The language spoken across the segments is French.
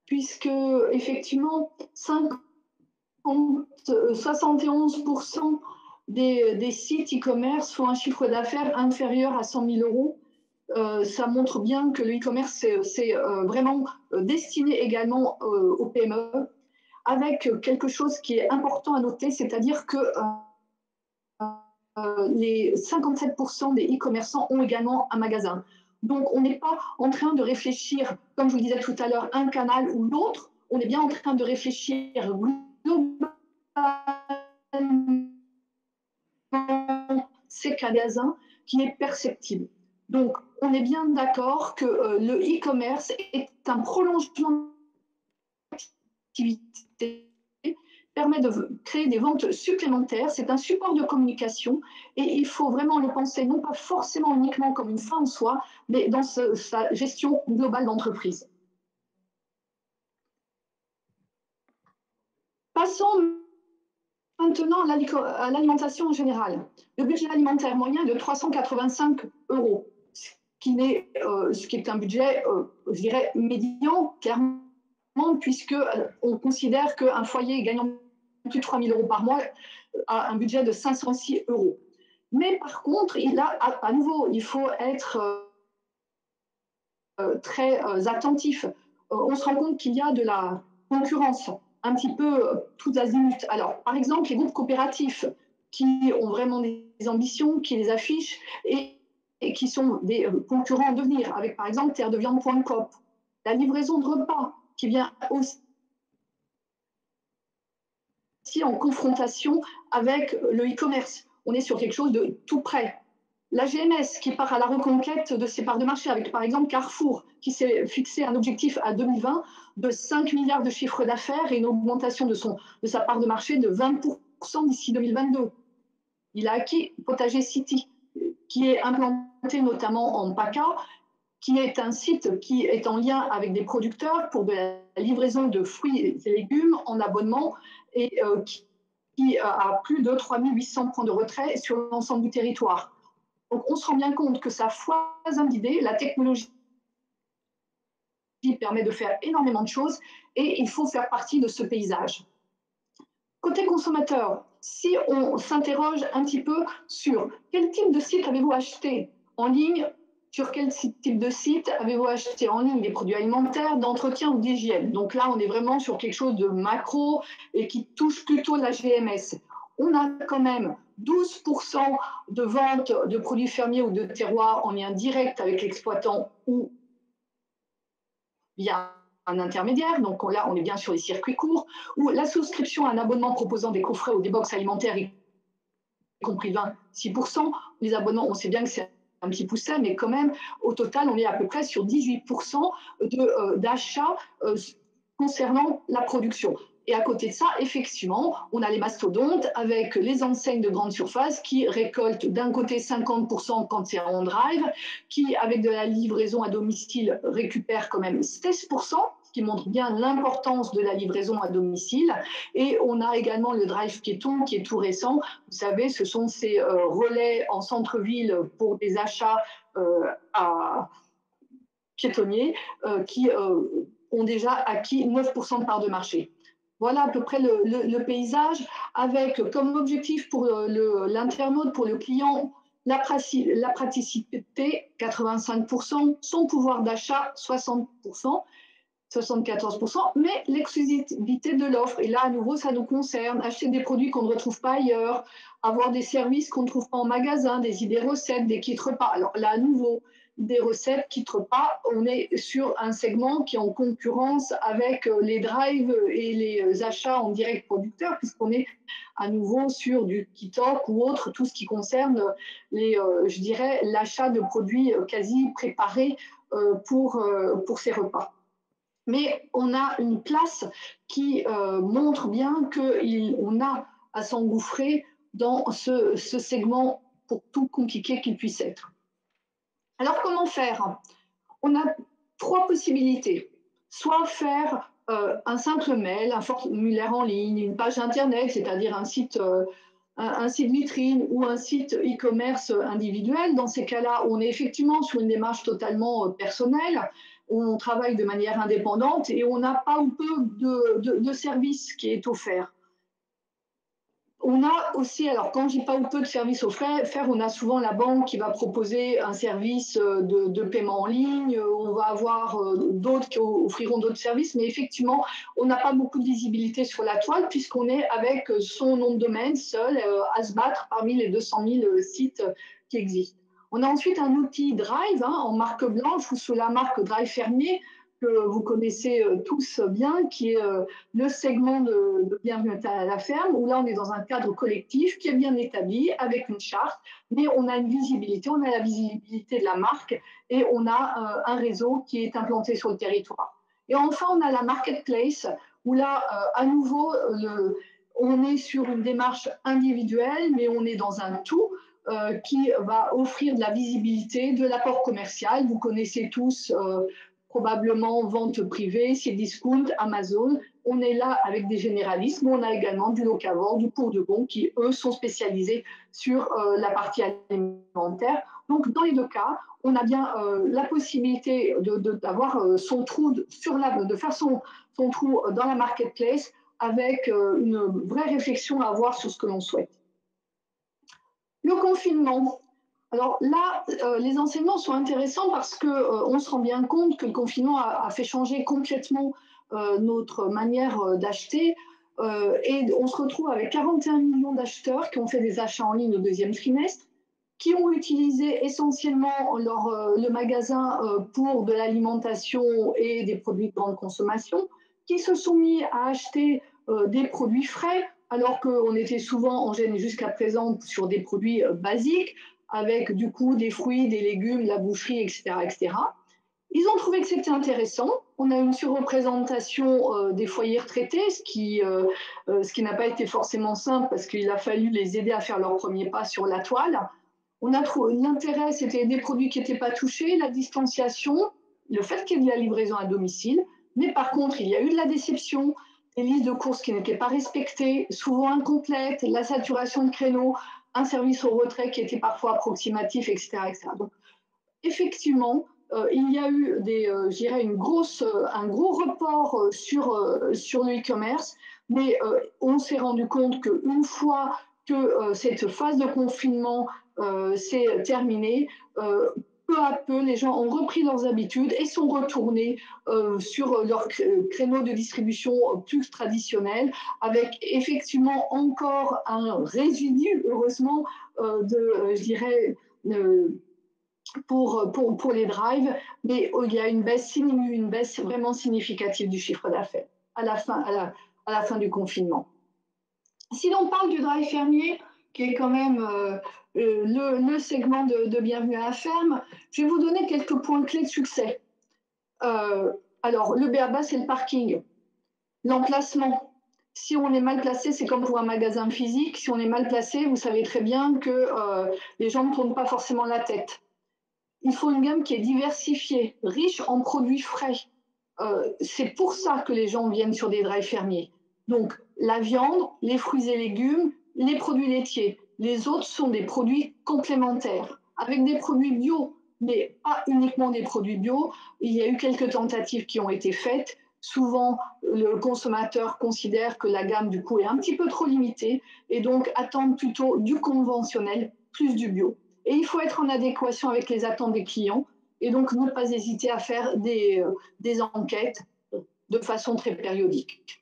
puisque effectivement 71% des sites e-commerce font un chiffre d'affaires inférieur à 100 000 euros. Ça montre bien que le e-commerce, c'est vraiment destiné également aux PME, avec quelque chose qui est important à noter, c'est-à-dire que les 57% des e-commerçants ont également un magasin. Donc, on n'est pas en train de réfléchir, comme je vous le disais tout à l'heure, un canal ou l'autre, on est bien en train de réfléchir globalement ces magasins qui est perceptible. Donc, on est bien d'accord que le e-commerce est un prolongement d'activité, permet de créer des ventes supplémentaires, c'est un support de communication et il faut vraiment le penser non pas forcément uniquement comme une fin en soi, mais dans sa gestion globale d'entreprise. Passons maintenant à l'alimentation en général. Le budget alimentaire moyen est de 385 €, ce qui est un budget, je dirais, médian, clairement, puisqu'on considère qu'un foyer gagnant plus de 3 000 € par mois a un budget de 506 €. Mais par contre, à nouveau, il faut être très attentif. On se rend compte qu'il y a de la concurrence un petit peu tous azimuts. Alors, par exemple, les groupes coopératifs qui ont vraiment des ambitions, qui les affichent et qui sont des concurrents à devenir, avec par exemple terredeviande.coop, la livraison de repas qui vient aussi en confrontation avec le e-commerce. On est sur quelque chose de tout près. La GMS qui part à la reconquête de ses parts de marché avec par exemple Carrefour qui s'est fixé un objectif à 2020 de 5 milliards de chiffre d'affaires et une augmentation de sa part de marché de 20% d'ici 2022. Il a acquis Potager City qui est implanté notamment en PACA, qui est un site qui est en lien avec des producteurs pour de la livraison de fruits et légumes en abonnement et qui a plus de 3 800 points de retrait sur l'ensemble du territoire. Donc, on se rend bien compte que ça foisonne d'idées, la technologie permet de faire énormément de choses et il faut faire partie de ce paysage. Côté consommateur, si on s'interroge un petit peu sur quel type de site avez-vous acheté en ligne, sur quel type de site avez-vous acheté en ligne des produits alimentaires, d'entretien ou d'hygiène. Donc là, on est vraiment sur quelque chose de macro et qui touche plutôt la GMS. On a quand même 12% de vente de produits fermiers ou de terroirs en lien direct avec l'exploitant ou via un intermédiaire, donc là on est bien sur les circuits courts, ou la souscription à un abonnement proposant des coffrets ou des box alimentaires, y compris 26%. Les abonnements, on sait bien que c'est un petit pousset, mais quand même, au total, on est à peu près sur 18% d'achats concernant la production. Et à côté de ça, effectivement, on a les mastodontes avec les enseignes de grande surface qui récoltent d'un côté 50% quand c'est en drive, qui, avec de la livraison à domicile, récupèrent quand même 16%, ce qui montre bien l'importance de la livraison à domicile. Et on a également le drive piéton qui est tout récent. Vous savez, ce sont ces relais en centre-ville pour des achats à piétonniers qui ont déjà acquis 9% de part de marché. Voilà à peu près le paysage, avec comme objectif pour l'internaute, pour le client, la praticité, 85%, son pouvoir d'achat, 60%, 74%, mais l'exclusivité de l'offre. Et là, à nouveau, ça nous concerne. Acheter des produits qu'on ne retrouve pas ailleurs, avoir des services qu'on ne trouve pas en magasin, des idées recettes, des kits repas. Alors là, à nouveau, des recettes, kits repas, on est sur un segment qui est en concurrence avec les drives et les achats en direct producteur, puisqu'on est à nouveau sur du Kitok ou autre, tout ce qui concerne je dirais, l'achat de produits quasi préparés pour ces repas. Mais on a une place qui montre bien qu'on a à s'engouffrer dans ce segment pour tout compliqué qu'il puisse être. Alors, comment faire? On a 3 possibilités. Soit faire un simple mail, un formulaire en ligne, une page Internet, c'est-à-dire un site vitrine ou un site e-commerce individuel. Dans ces cas-là, on est effectivement sur une démarche totalement personnelle, on travaille de manière indépendante et on n'a pas ou peu de service qui est offert. On a aussi, alors quand je dis pas ou peu de services offerts, on a souvent la banque qui va proposer un service de paiement en ligne, on va avoir d'autres qui offriront d'autres services, mais effectivement, on n'a pas beaucoup de visibilité sur la toile puisqu'on est avec son nom de domaine seul à se battre parmi les 200 000 sites qui existent. On a ensuite un outil Drive en marque blanche ou sous la marque Drive Fermier, que vous connaissez tous bien, qui est le segment de Bienvenue à la ferme, où là on est dans un cadre collectif qui est bien établi avec une charte, mais on a une visibilité, on a la visibilité de la marque et on a un réseau qui est implanté sur le territoire. Et enfin, on a la marketplace, où là, à nouveau, on est sur une démarche individuelle, mais on est dans un tout qui va offrir de la visibilité, de l'apport commercial. Vous connaissez tous probablement vente privée, Cdiscount, Amazon. On est là avec des généralistes, mais on a également du Locavor, du Pour de Bon, qui, eux, sont spécialisés sur la partie alimentaire. Donc, dans les deux cas, on a bien la possibilité d'avoir son trou de faire son trou dans la marketplace avec une vraie réflexion à avoir sur ce que l'on souhaite. Le confinement. Alors là, les enseignements sont intéressants parce qu'on se rend bien compte que le confinement a fait changer complètement notre manière d'acheter. Et on se retrouve avec 41 millions d'acheteurs qui ont fait des achats en ligne au deuxième trimestre, qui ont utilisé essentiellement le magasin pour de l'alimentation et des produits de grande consommation, qui se sont mis à acheter des produits frais, alors qu'on était souvent en gêne jusqu'à présent sur des produits basiques, avec du coup des fruits, des légumes, la boucherie, etc., etc. Ils ont trouvé que c'était intéressant. On a une surreprésentation des foyers retraités, ce qui n'a pas été forcément simple parce qu'il a fallu les aider à faire leur premier pas sur la toile. On a trouvé l'intérêt, c'était des produits qui n'étaient pas touchés, la distanciation, le fait qu'il y ait de la livraison à domicile. Mais par contre, il y a eu de la déception, des listes de courses qui n'étaient pas respectées, souvent incomplètes, la saturation de créneaux, un service au retrait qui était parfois approximatif, etc. etc. Donc, effectivement, il y a eu un gros report sur le e-commerce, mais on s'est rendu compte qu'une fois que cette phase de confinement s'est terminée, peu à peu, les gens ont repris leurs habitudes et sont retournés sur leurs créneaux de distribution plus traditionnels, avec effectivement encore un résidu, heureusement, pour les drives, mais il y a une baisse vraiment significative du chiffre d'affaires à la fin du confinement. Si l'on parle du drive fermier, qui est quand même le segment de Bienvenue à la ferme, je vais vous donner quelques points clés de succès. Alors, le b.a.-ba, c'est le parking, l'emplacement. Si on est mal placé, c'est comme pour un magasin physique. Si on est mal placé, vous savez très bien que les gens ne tournent pas forcément la tête. Il faut une gamme qui est diversifiée, riche en produits frais. C'est pour ça que les gens viennent sur des drives fermiers. Donc, la viande, les fruits et légumes, les produits laitiers. Les autres sont des produits complémentaires, avec des produits bio, mais pas uniquement des produits bio. Il y a eu quelques tentatives qui ont été faites. Souvent, le consommateur considère que la gamme, du coup, est un petit peu trop limitée et donc attend plutôt du conventionnel plus du bio. Et il faut être en adéquation avec les attentes des clients et donc ne pas hésiter à faire des enquêtes de façon très périodique.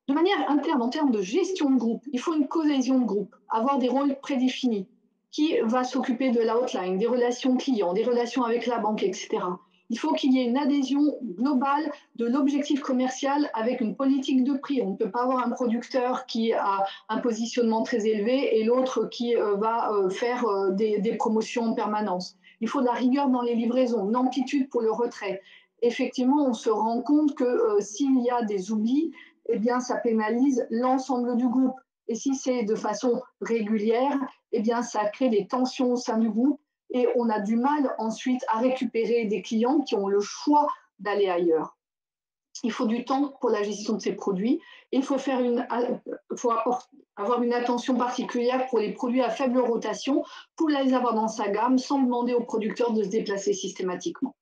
De manière interne, en termes de gestion de groupe, il faut une cohésion de groupe, avoir des rôles prédéfinis. Qui va s'occuper de la hotline, des relations clients, des relations avec la banque, etc. Il faut qu'il y ait une adhésion globale de l'objectif commercial avec une politique de prix. On ne peut pas avoir un producteur qui a un positionnement très élevé et l'autre qui va faire des promotions en permanence. Il faut de la rigueur dans les livraisons, une amplitude pour le retrait. Effectivement, on se rend compte que s'il y a des oublis, eh bien, ça pénalise l'ensemble du groupe. Et si c'est de façon régulière, eh bien, ça crée des tensions au sein du groupe et on a du mal ensuite à récupérer des clients qui ont le choix d'aller ailleurs. Il faut du temps pour la gestion de ces produits. Il faut avoir une attention particulière pour les produits à faible rotation, pour les avoir dans sa gamme sans demander aux producteurs de se déplacer systématiquement.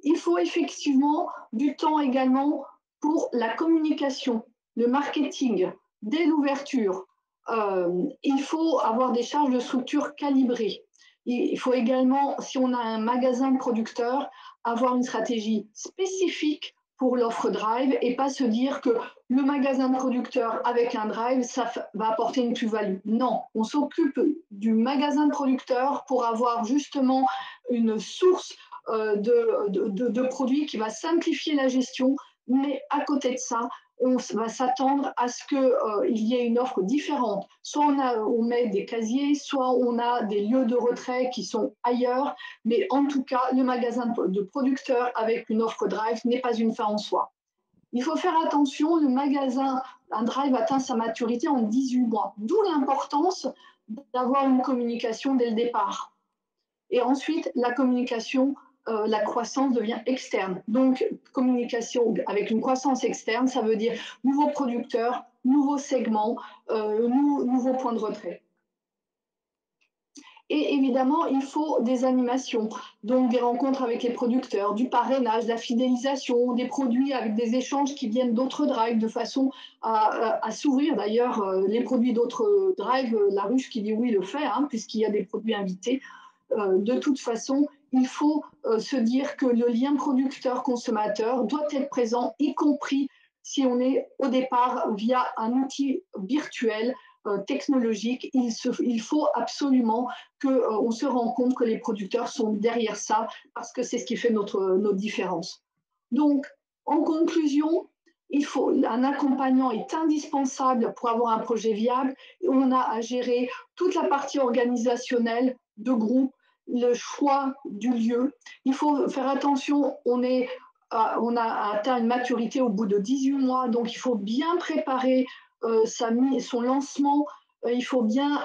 Il faut effectivement du temps également pour la communication, le marketing, dès l'ouverture. Il faut avoir des charges de structure calibrées. Il faut également, si on a un magasin de producteurs, avoir une stratégie spécifique pour l'offre drive et pas se dire que le magasin de producteurs avec un drive, ça va apporter une plus-value. Non, on s'occupe du magasin de producteurs pour avoir justement une source de produits qui va simplifier la gestion, mais à côté de ça, on va s'attendre à ce qu'il y ait une offre différente. Soit on met des casiers, soit on a des lieux de retrait qui sont ailleurs, mais en tout cas, le magasin de producteurs avec une offre drive n'est pas une fin en soi. Il faut faire attention, le magasin, un drive atteint sa maturité en 18 mois, d'où l'importance d'avoir une communication dès le départ. Et ensuite, la communication, la croissance devient externe. Donc, communication avec une croissance externe, ça veut dire nouveaux producteurs, nouveaux segments, nouveaux points de retrait. Et évidemment, il faut des animations, donc des rencontres avec les producteurs, du parrainage, de la fidélisation, des produits avec des échanges qui viennent d'autres drives de façon à s'ouvrir. D'ailleurs, les produits d'autres drives, la ruche qui dit oui le fait, hein, puisqu'il y a des produits invités. De toute façon, il faut se dire que le lien producteur-consommateur doit être présent, y compris si on est au départ via un outil virtuel, technologique. Il faut absolument qu'on se rende compte que les producteurs sont derrière ça, parce que c'est ce qui fait notre différence. Donc, en conclusion, un accompagnant est indispensable pour avoir un projet viable. On a à gérer toute la partie organisationnelle de groupe, le choix du lieu. Il faut faire attention, on a atteint une maturité au bout de 18 mois, donc il faut bien préparer son lancement. Il faut bien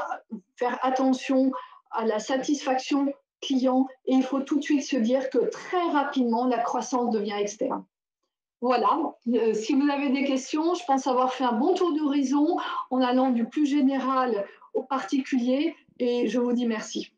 faire attention à la satisfaction client et il faut tout de suite se dire que très rapidement, la croissance devient externe. Voilà, si vous avez des questions, je pense avoir fait un bon tour d'horizon en allant du plus général au particulier et je vous dis merci.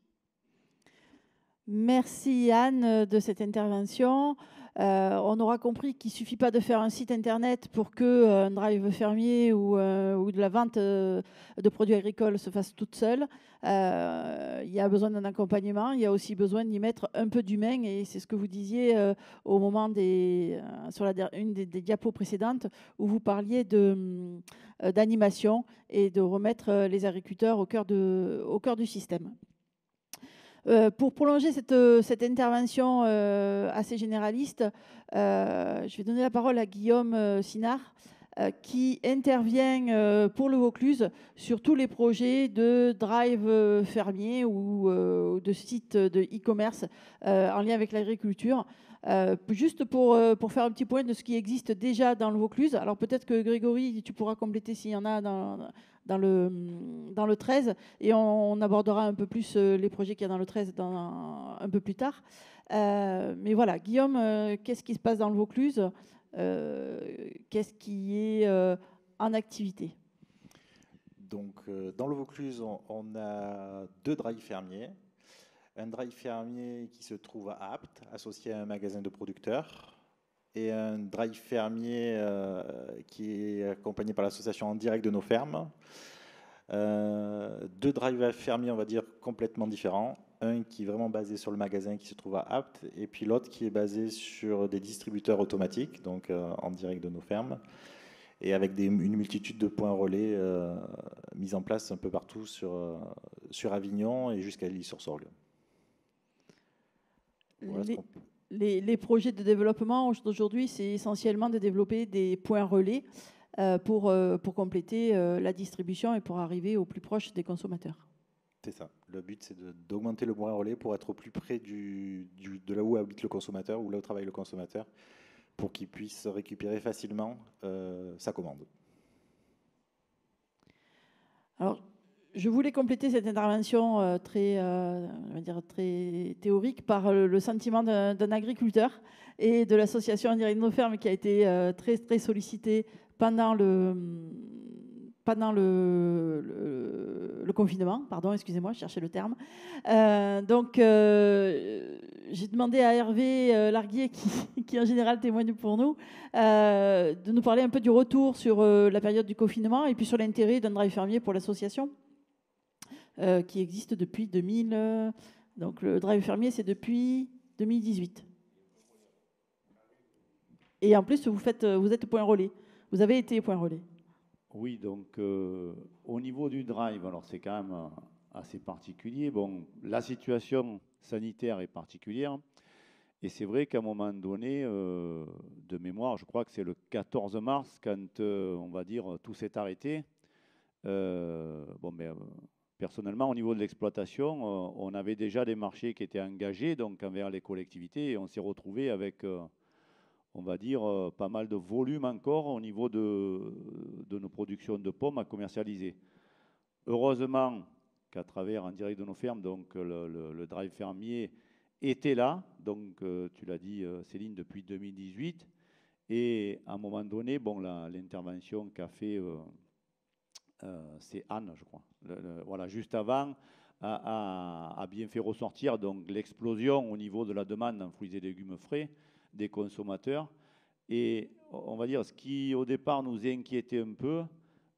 Merci Anne de cette intervention. On aura compris qu'il ne suffit pas de faire un site internet pour qu'un drive fermier ou de la vente de produits agricoles se fasse toute seule. Il y a besoin d'un accompagnement, il y a aussi besoin d'y mettre un peu d'humain et c'est ce que vous disiez au moment sur une des diapos précédentes où vous parliez d'animation et de remettre les agriculteurs au cœur du système. Pour prolonger cette intervention assez généraliste, je vais donner la parole à Guillaume Sinard, qui intervient pour le Vaucluse sur tous les projets de drive fermier ou de sites de e-commerce en lien avec l'agriculture. Juste pour faire un petit point de ce qui existe déjà dans le Vaucluse. Alors peut-être que Grégory, tu pourras compléter s'il y en a dans le 13 et on abordera un peu plus les projets qu'il y a dans le 13 un peu plus tard. Mais voilà, Guillaume, qu'est-ce qui se passe dans le Vaucluse ? Qu'est-ce qui est en activité ? Donc, dans le Vaucluse, on a 2 drives fermiers. Un drive fermier qui se trouve à Apt, associé à un magasin de producteurs, et un drive fermier qui est accompagné par l'association En Direct de nos fermes. 2 drives fermiers, on va dire, complètement différents. Un qui est vraiment basé sur le magasin qui se trouve à Apt, et puis l'autre qui est basé sur des distributeurs automatiques, donc En Direct de nos fermes, et avec une multitude de points relais mis en place un peu partout sur Avignon et jusqu'à l'Île-sur-Sorgue. Voilà les projets de développement d'aujourd'hui, c'est essentiellement de développer des points relais pour compléter la distribution et pour arriver au plus proche des consommateurs. C'est ça. Le but, c'est d'augmenter le point relais pour être au plus près de là où habite le consommateur ou là où travaille le consommateur pour qu'il puisse récupérer facilement sa commande. Alors, je voulais compléter cette intervention très théorique par le sentiment d'un agriculteur et de l'association En Direct de nos fermes qui a été très, très sollicitée pendant pendant le confinement, pardon, excusez-moi, je cherchais le terme. Donc, j'ai demandé à Hervé Larguier, qui en général témoigne pour nous, de nous parler un peu du retour sur la période du confinement et puis sur l'intérêt d'un drive fermier pour l'association, qui existe depuis 2000. Donc, le drive fermier, c'est depuis 2018. Et en plus, vous êtes point relais. Vous avez été point relais. Oui, donc au niveau du drive, alors c'est quand même assez particulier. Bon, la situation sanitaire est particulière. Et c'est vrai qu'à un moment donné, de mémoire, je crois que c'est le 14 mars, quand on va dire tout s'est arrêté. Personnellement, au niveau de l'exploitation, on avait déjà des marchés qui étaient engagés donc envers les collectivités et on s'est retrouvé avec, on va dire, pas mal de volume encore au niveau de nos productions de pommes à commercialiser. Heureusement qu'à travers, en direct de nos fermes, donc le drive fermier était là, donc tu l'as dit Céline, depuis 2018. Et à un moment donné, bon, l'intervention qu'a fait, c'est Anne, je crois, voilà, juste avant, a bien fait ressortir donc l'explosion au niveau de la demande en fruits et légumes frais des consommateurs. Et on va dire, ce qui au départ nous inquiétait un peu,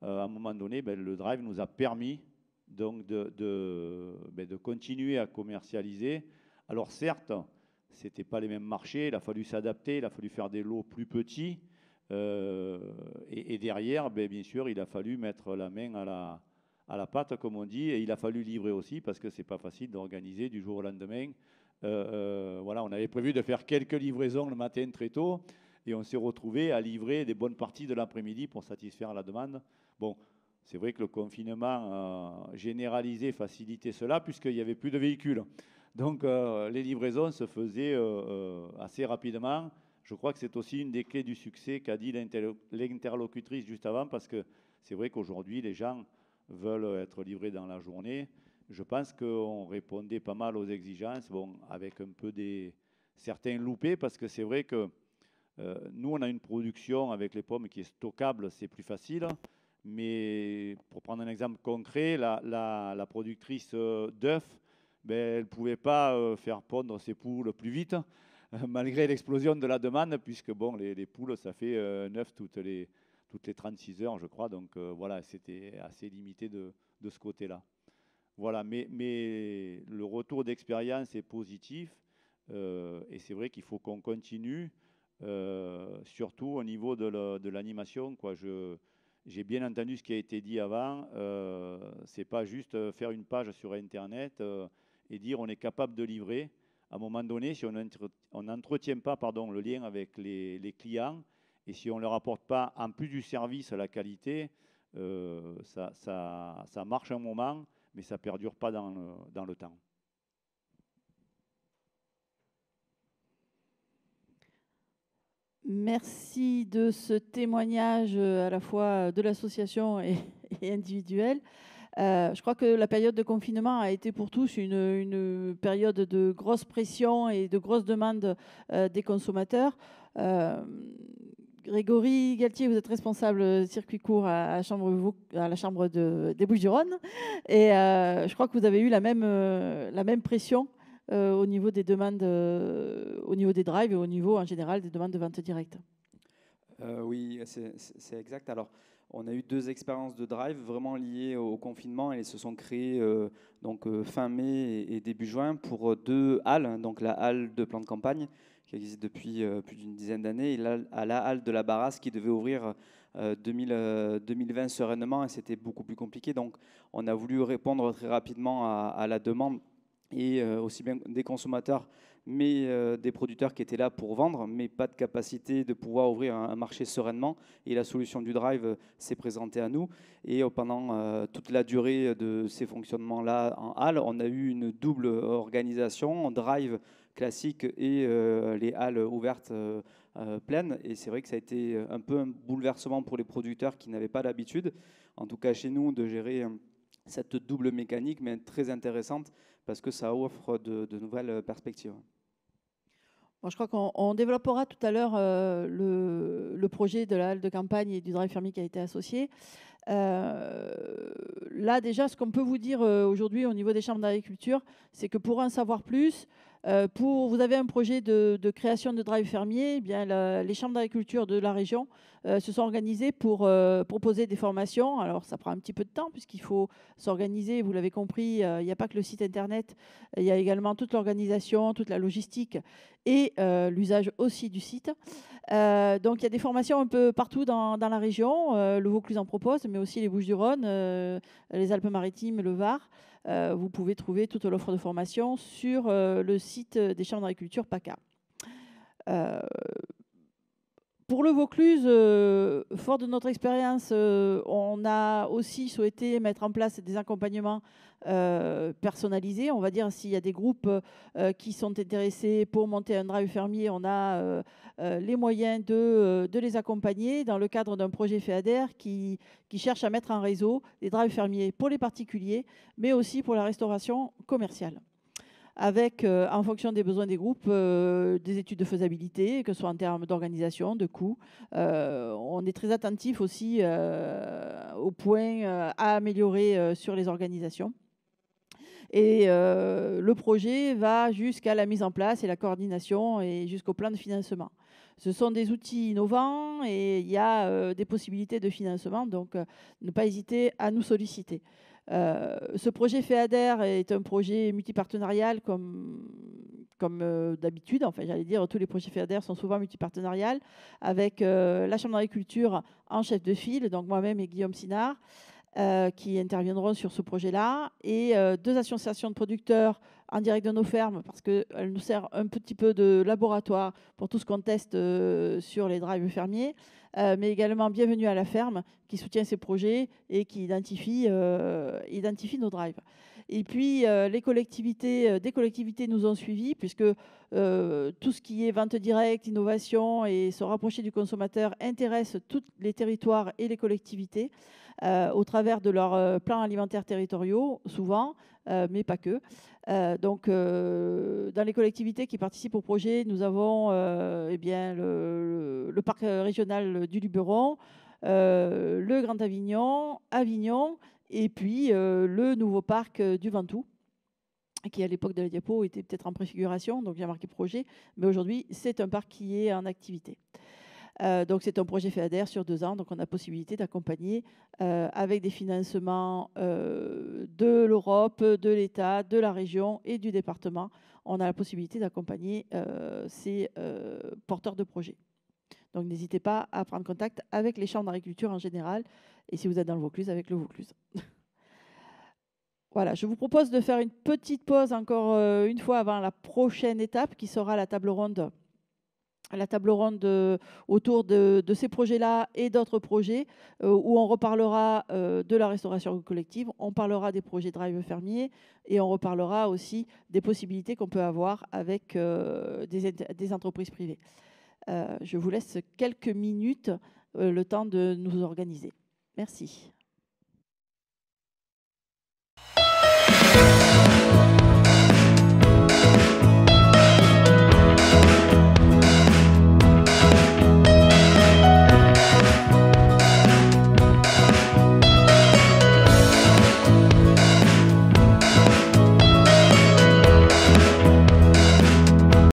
à un moment donné, le drive nous a permis donc de continuer à commercialiser. Alors certes, ce n'étaient pas les mêmes marchés, il a fallu s'adapter, il a fallu faire des lots plus petits. Et derrière, bien sûr, il a fallu mettre la main à la pâte, comme on dit, et il a fallu livrer aussi, parce que ce n'est pas facile d'organiser du jour au lendemain. Voilà, on avait prévu de faire quelques livraisons le matin très tôt, et on s'est retrouvé à livrer des bonnes parties de l'après-midi pour satisfaire la demande. Bon, c'est vrai que le confinement généralisé facilitait cela, puisqu'il n'y avait plus de véhicules. Donc, les livraisons se faisaient assez rapidement. Je crois que c'est aussi une des clés du succès qu'a dit l'interlocutrice juste avant, parce que c'est vrai qu'aujourd'hui, les gens veulent être livrés dans la journée. Je pense qu'on répondait pas mal aux exigences, bon, avec un peu certains loupés, parce que c'est vrai que nous, on a une production avec les pommes qui est stockable, c'est plus facile. Mais pour prendre un exemple concret, la productrice d'œufs, elle ne pouvait pas faire pondre ses poules plus vite, malgré l'explosion de la demande, puisque bon, les poules, ça fait 9 toutes les 36 heures, je crois. Donc voilà, c'était assez limité de ce côté-là. Voilà, mais le retour d'expérience est positif. Et c'est vrai qu'il faut qu'on continue, surtout au niveau de l'animation, quoi. J'ai bien entendu ce qui a été dit avant. C'est pas juste faire une page sur Internet et dire on est capable de livrer. À un moment donné, si on n'entretient pas le lien avec les clients et si on ne leur apporte pas, en plus du service, la qualité, ça marche un moment, mais ça ne perdure pas dans le temps. Merci de ce témoignage à la fois de l'association et individuel. Je crois que la période de confinement a été pour tous une période de grosse pression et de grosse demande des consommateurs. Grégory Galtier, vous êtes responsable circuit court à la Chambre des Bouches-du-Rhône. Et je crois que vous avez eu la même pression au niveau des demandes, au niveau des drives et au niveau en général des demandes de vente directe. Oui, c'est exact. Alors, on a eu 2 expériences de drive vraiment liées au confinement et elles se sont créées fin mai et début juin pour 2 halles. Donc la halle de plan de campagne qui existe depuis plus d'une dizaine d'années et la halle de la Barrasse qui devait ouvrir 2020 sereinement et c'était beaucoup plus compliqué. Donc on a voulu répondre très rapidement à la demande et aussi bien des consommateurs mais des producteurs qui étaient là pour vendre, mais pas de capacité de pouvoir ouvrir un marché sereinement. Et la solution du drive s'est présentée à nous. Et pendant toute la durée de ces fonctionnements-là en halle, on a eu une double organisation, drive classique et les halles ouvertes pleines. Et c'est vrai que ça a été un peu un bouleversement pour les producteurs qui n'avaient pas l'habitude, en tout cas chez nous, de gérer cette double mécanique, mais très intéressante parce que ça offre de nouvelles perspectives. Bon, je crois qu'on développera tout à l'heure le projet de la halle de campagne et du drive fermier qui a été associé. Là, déjà, ce qu'on peut vous dire aujourd'hui au niveau des chambres d'agriculture, c'est que pour en savoir plus, vous avez un projet de création de drive fermier, eh bien, les chambres d'agriculture de la région se sont organisées pour proposer des formations. Alors, ça prend un petit peu de temps puisqu'il faut s'organiser. Vous l'avez compris, il n'y a pas que le site internet, il y a également toute l'organisation, toute la logistique et l'usage aussi du site. Donc, il y a des formations un peu partout dans la région. Le Vaucluse en propose, mais aussi les Bouches-du-Rhône, les Alpes-Maritimes, le Var. Vous pouvez trouver toute l'offre de formation sur le site des chambres d'agriculture PACA. Pour le Vaucluse, fort de notre expérience, on a aussi souhaité mettre en place des accompagnements personnalisés. On va dire, s'il y a des groupes qui sont intéressés pour monter un drive fermier, on a les moyens de les accompagner dans le cadre d'un projet FEADER qui cherche à mettre en réseau des drives fermiers pour les particuliers, mais aussi pour la restauration commerciale, avec, en fonction des besoins des groupes, des études de faisabilité, que ce soit en termes d'organisation, de coûts. On est très attentif aussi aux points à améliorer sur les organisations. Et le projet va jusqu'à la mise en place et la coordination et jusqu'au plan de financement. Ce sont des outils innovants et il y a des possibilités de financement, donc ne pas hésiter à nous solliciter. Ce projet FEADER est un projet multipartenarial comme d'habitude. Enfin, j'allais dire, tous les projets FEADER sont souvent multipartenariales avec la Chambre d'agriculture en chef de file, donc moi-même et Guillaume Sinard, qui interviendront sur ce projet-là, et 2 associations de producteurs en direct de nos fermes, parce qu'elles nous servent un petit peu de laboratoire pour tout ce qu'on teste sur les drives fermiers, mais également Bienvenue à la ferme, qui soutient ces projets et qui identifie nos drives. Et puis, des collectivités nous ont suivis, puisque tout ce qui est vente directe, innovation et se rapprocher du consommateur intéresse tous les territoires et les collectivités au travers de leurs plans alimentaires territoriaux, souvent, mais pas que. Donc, dans les collectivités qui participent au projet, nous avons le parc régional du Luberon, le Grand Avignon, Avignon, et puis le nouveau parc du Ventoux, qui à l'époque de la diapo était peut-être en préfiguration, donc j'ai marqué projet, mais aujourd'hui c'est un parc qui est en activité. Donc c'est un projet FEADER sur 2 ans, donc on a possibilité d'accompagner avec des financements de l'Europe, de l'État, de la région et du département. On a la possibilité d'accompagner ces porteurs de projets. Donc n'hésitez pas à prendre contact avec les chambres d'agriculture en général, et si vous êtes dans le Vaucluse, avec le Vaucluse. Voilà, je vous propose de faire une petite pause encore une fois avant la prochaine étape, qui sera la table ronde. La table ronde autour de ces projets-là et d'autres projets, où on reparlera de la restauration collective, on parlera des projets drive fermiers et on reparlera aussi des possibilités qu'on peut avoir avec des entreprises privées. Je vous laisse quelques minutes, le temps de nous organiser. Merci.